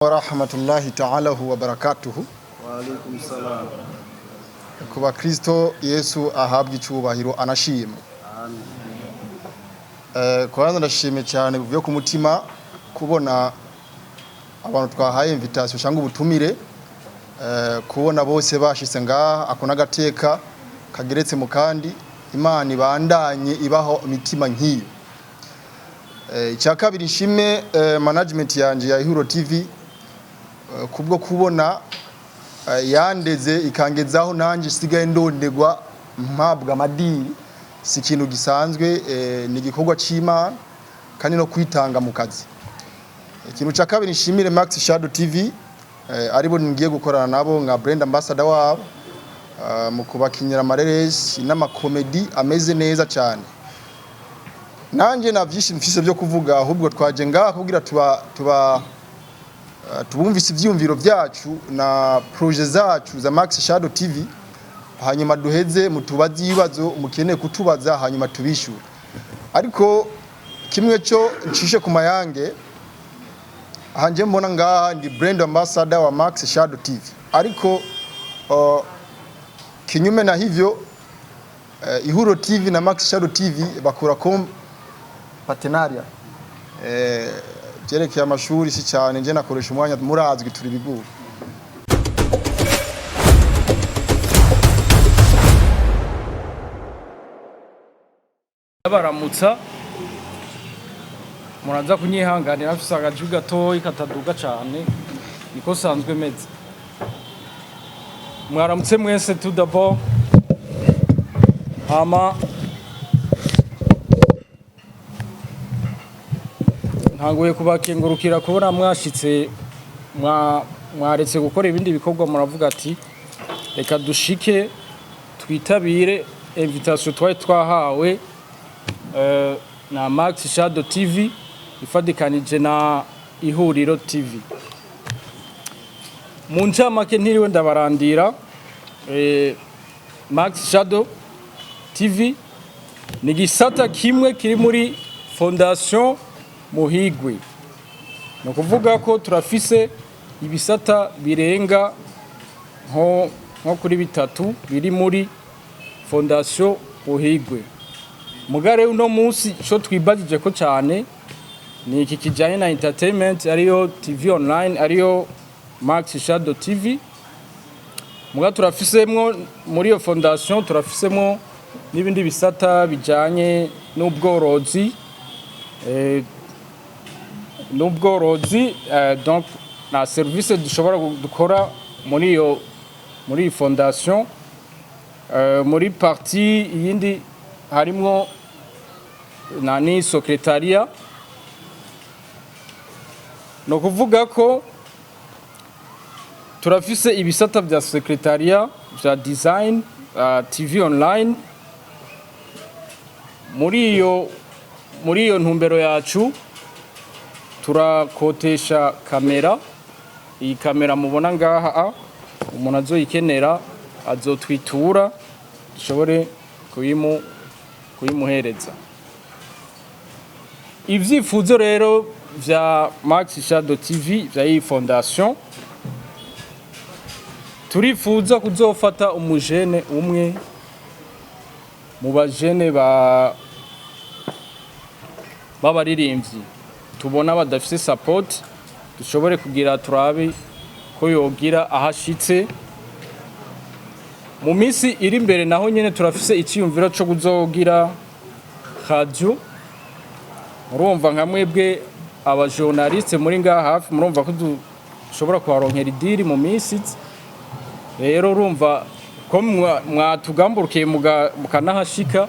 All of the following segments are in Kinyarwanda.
wa rahmatullahi ta'ala wa barakatuhu. Wa alaikum salam. Kuba Kristo Yesu ahabwa icubahiro anashimwe. Kwanza ndashimye cyane byo ku mutima kubona abantu twahaye invitation cyangwa ubutumire kubona bose bashitse ngaha akona gateka kageretse mu kandi Imana ibandanye ibaho imitima nkiyo. Icya kabiri nshime management yanje ya IHURIRO TV kubwo kubona yandeze ikangezaho nanje sigaye ndondegwa mpabwa madini si kintu gisanzwe ni gikorwa c'Imana kandi no kwitanga mu kazi. Ikintu cya kabiri nshimire Max Shadow TV aribo ngiye gukorana nabo nka brand ambassador wabo mu kubakinyira amareresi n'amakomedi ameze neza cyane. Nanje navyishimye mfise byo kuvuga ahubwo twaje ngaha kugira tubumvise ivyumviro byacu na projet zacu za Max Shadow TV hanyuma duheze mutubazi ibibazo mukeneye kutubaza hanyuma tubishure. Ariko kimwe cyo ncishe ku mayange hanje mbona ngaha ndi brand ambassador wa Max Shadow TV. Ariko kinyume na hivyo IHURIRO TV na Max Shadow TV bakora partenaria jerekeye amashuri si cyane nje nakoresha umwanya murazwi turi biguru. Baramutsa muraza kunyihanganira afise agaju gatoyi kataduga cyane niko sanzwe meze. Mwaramutse mwese tout d'abord ama ntanguye kubakengurukira kubona mwashitse mwaretse gukora ibindi bikorwa muravuga ati reka dushike twitabire invitation twahawe na Max Shadow TV ifadikanije na IHURIRO TV. Mu ncamake ntiriwe ndabarandira Max Shadow TV ni gisata kimwe kiri muri Fondation Muhigwe. No kuvuga ko turafise ibisata birenga nko kuri bitatu biri muri Fondation Muhigwe. Mugare uno munsi cyo twibagije ko cyane ni iki kijanye na entertainment ariyo TV online ariyo Max Shadow TV. Muga turafisemwo muri iyo fondation turafisemwo n'ibindi bisata bijanye n'ubworozi donc na service dushobora gukora muri fondation muri partie yindi harimwo nani secretariat. No kuvuga ko turafise ibisata bya secretariat bya design TV online. Muri iyo ntumbero yacu turakotesha kamera. Iyi kamera mubona ngaha umuntu azoyikenera azotwitura dushobore kuyimuhereza. Ivyifuzo rero vya Max Shadow TV vya iyi fondation turifuza kuzofata umujene umwe mu bajene b'abaririmbyi tubona badafise support dushobore kugira turabe ko yogira ahashitse mu minsi iri imbere. Naho nyene turafise icyumviro cyo kuzogira radio. Murumva nka mwebwe abajournaliste muri ngaha hafi murumva ko dushobora kuharonkera idiri mu minsi. Rero urumva ko mwatugamburukiye mukanahashika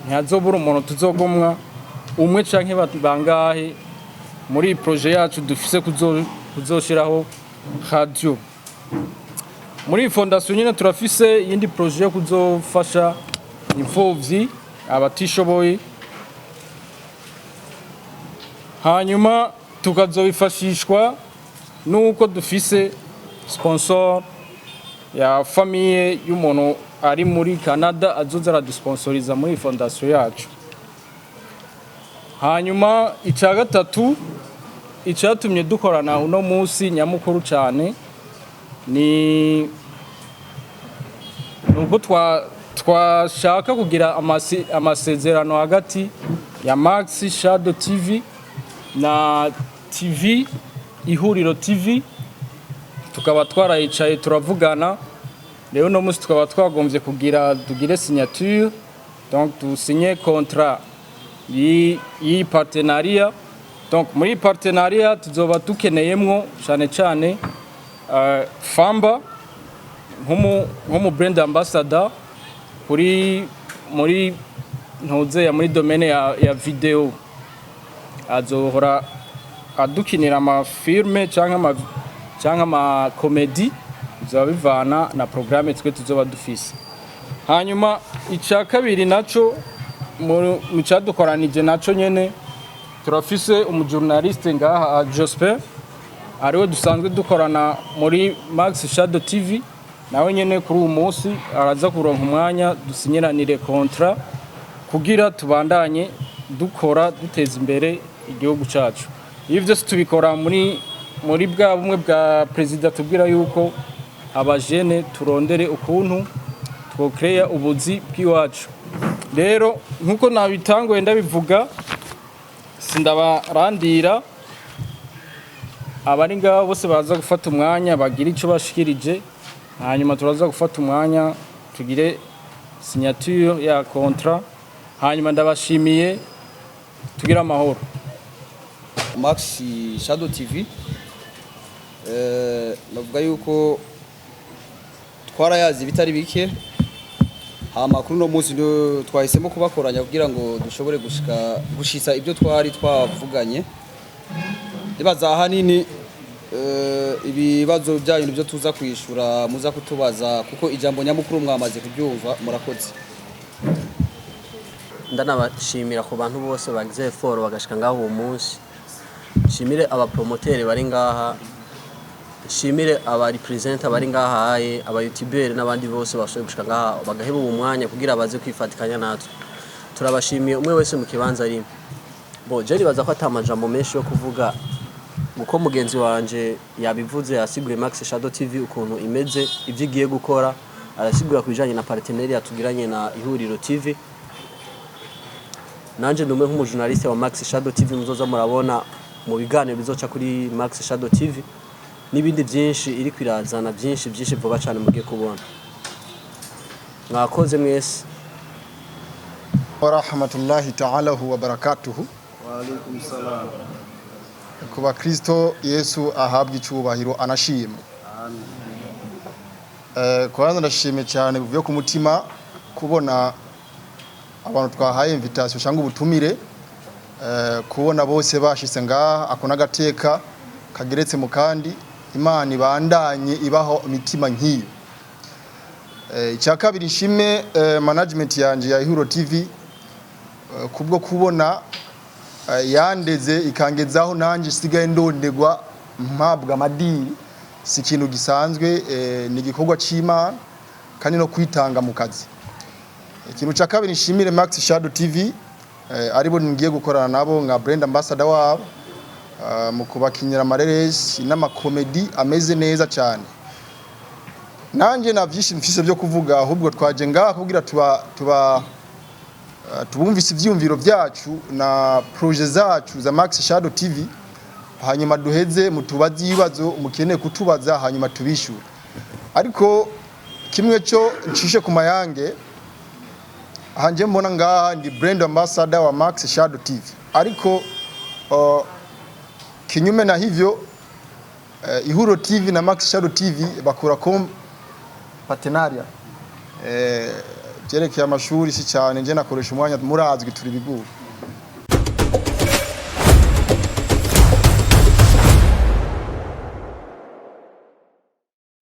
ntazobura umuntu tuzogomwa umwe canke bangahe muri projet yacu dufise kuzoshiraho radio. Muri fondation nyine turafise yindi projet yo kuzofasha imfuvyi abatishoboye hanyuma tukazobifashishwa nuko dufise sponsor ya famille y'umuntu ari muri Canada azoza aradusponsoriza muri fondation yacu. Hanyuma icya gatatu icyatumye dukorana uno munsi nyamukuru cyane ni ubwo twashaka kugira amasezerano hagati ya Max Shadow TV na TV IHURIRO TV, tukaba twarayicaye turavugana. Rero no munsi tukaba twagombye tugire signature, donc dusinye contrat yi partenariat. Donc muri partenariat tuzoba dukeneyemwo cyane Famba nko brand ambassador muri domaine ya video, azohora adukinira amafilme cyangwa ama comedy, bizaba bivana na programme twe tuzoba dufise. Hanyuma icya kabiri naco mu cyadukoranije naco nyene turafise umujournaliste ngaha Josper, ariwe dusanzwe dukorana muri Max Shadow TV, nawe nyene kuri uyu munsi araza kuronka umwanya dusinyiranire contrat kugira tubandanye dukora duteza imbere igihugu cyacu. Ibi byose tubikora muri bwa bumwe bwa president tubwira yuko abajene turondere ukuntu twokreya ubuzi bw'iwacu. Rero nkuko nabitangoye ndabivuga, sindabarandira, abari ngaho bose baza gufata umwanya bagira ico bashikirije, hanyuma turaza gufata umwanya tugire signature ya contrat, hanyuma ndabashimiye, tugira amahoro. Max Shadow TV navuga yuko twarayazi bitari bike, hama kuri no munsi twahisemo kubakoranya kugira ngo dushobore gushitsa ibyo twari twavuganye. Ibaza ahanini ibibazo byanyu nibyo tuza kwishura, muza kutubaza kuko ijambo nyamukuru mwamaze kubyumva. Murakoze. Ndanabashimira ku bantu bose bagize effort bagashika ngaho uwo munsi. Shimire aba promoteur bari ngaha, shimire aba representer bari ngaha haye, aba youtuber n'abandi bose bashoboye gushika ngaha bagaheba uwo mwanya kugira baze kwifatikanya natwe. Turabashimiye umwe wese mu kibanza rimwe. Jeri baza ko atamajambo menshi yo kuvuga, muko mugenzi wanje yabivuze, yasiguye Max Shadow TV ukuntu imeze, ivyo igiye gukora, arasigura kubijanye na partenariat tugiranye na IHURIRO TV. Nanje ndumwe nk'umujournaliste wa Max Shadow TV, muzoza murabona mu biganiro bizoca kuri Max Shadow TV n'ibindi byinshi iri kwirazana byinshi vuba cyane mugiye kubona. Mwakoze mwese. Wa rahmatullahi ta'ala wa barakatuhu. Wa alaikum salam. Kuba Kristo Yesu ahabwa icubahiro anashimwe. Kwanza ndashimye cyane buvuye ku mutima kubona abantu twahaye invitation cyangwa ubutumire, kubona bose bashitse ngaha, akona gateka kageretse mu kandi. Imana ibandanye ibaho imitima nkiyo. Icya kabiri nshime management yanje ya IHURIRO TV kubwo kubona yandeze ikangezaho nanje sigaye ndondegwa mpabwa amadini. Si ikintu gisanzwe, ni igikorwa c'Imana kandi no kwitanga mu kazi. Ikintu cya kabiri nshimire Max Shadow TV, aribo ngiye gukorana nabo nka brand ambassador wabo, mu kubakinyira amareresi n'amakomedi ameze neza cyane. Nanje navyishimye mfise byo kuvuga, ahubwo twaje ngaha kugira tubumvise ivyumviro byacu na projet zacu za Max Shadow TV, hanyuma duheze mutubaze ibibazo mukeneye kutubaza, hanyuma tubishure. Ariko kimwe cyo ncishe ku mayange, hanje mbona ngaha ndi brand ambassador wa Max Shadow TV, ariko kinyume na hivyo IHURIRO TV na Max Shadow TV bakora partenariat byerekeye amashuri si cyane. Nje nakoresha umwanya murazwi turi biguru.